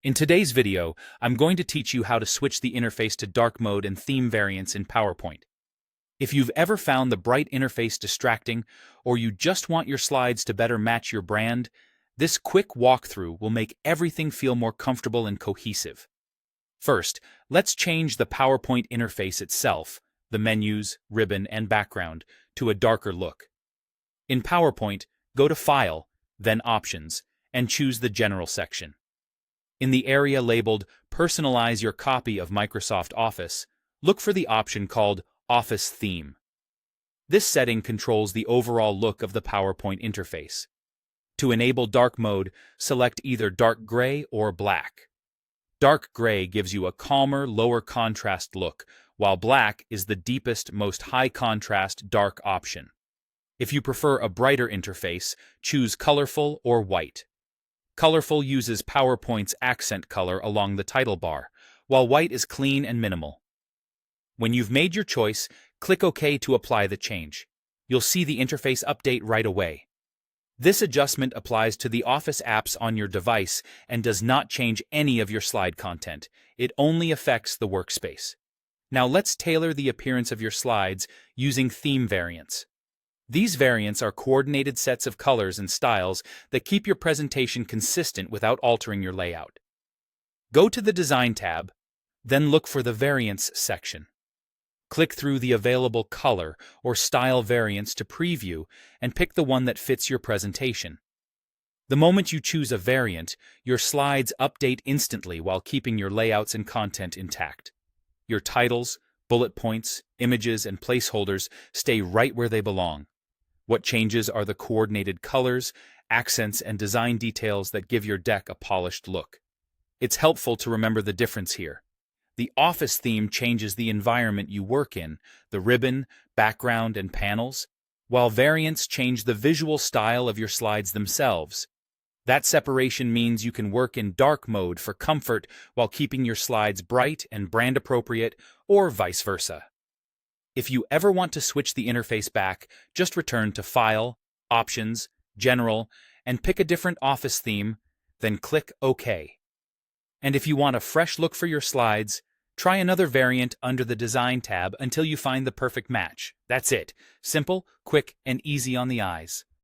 In today's video, I'm going to teach you how to switch the interface to dark mode and theme variants in PowerPoint. If you've ever found the bright interface distracting, or you just want your slides to better match your brand, this quick walkthrough will make everything feel more comfortable and cohesive. First, let's change the PowerPoint interface itself, the menus, ribbon, and background, to a darker look. In PowerPoint, go to File, then Options, and choose the General section. In the area labeled Personalize Your Copy of Microsoft Office, look for the option called Office Theme. This setting controls the overall look of the PowerPoint interface. To enable dark mode, select either dark gray or black. Dark gray gives you a calmer, lower contrast look, while black is the deepest, most high-contrast dark option. If you prefer a brighter interface, choose colorful or white. Colorful uses PowerPoint's accent color along the title bar, while white is clean and minimal. When you've made your choice, click OK to apply the change. You'll see the interface update right away. This adjustment applies to the Office apps on your device and does not change any of your slide content. It only affects the workspace. Now let's tailor the appearance of your slides using theme variants. These variants are coordinated sets of colors and styles that keep your presentation consistent without altering your layout. Go to the Design tab, then look for the Variants section. Click through the available color or style variants to preview and pick the one that fits your presentation. The moment you choose a variant, your slides update instantly while keeping your layouts and content intact. Your titles, bullet points, images, and placeholders stay right where they belong. What changes are the coordinated colors, accents, and design details that give your deck a polished look. It's helpful to remember the difference here. The Office theme changes the environment you work in, the ribbon, background, and panels, while variants change the visual style of your slides themselves. That separation means you can work in dark mode for comfort while keeping your slides bright and brand appropriate, or vice versa. If you ever want to switch the interface back, just return to File, Options, General, and pick a different Office theme, then click OK. And if you want a fresh look for your slides, try another variant under the Design tab until you find the perfect match. That's it. Simple, quick, and easy on the eyes.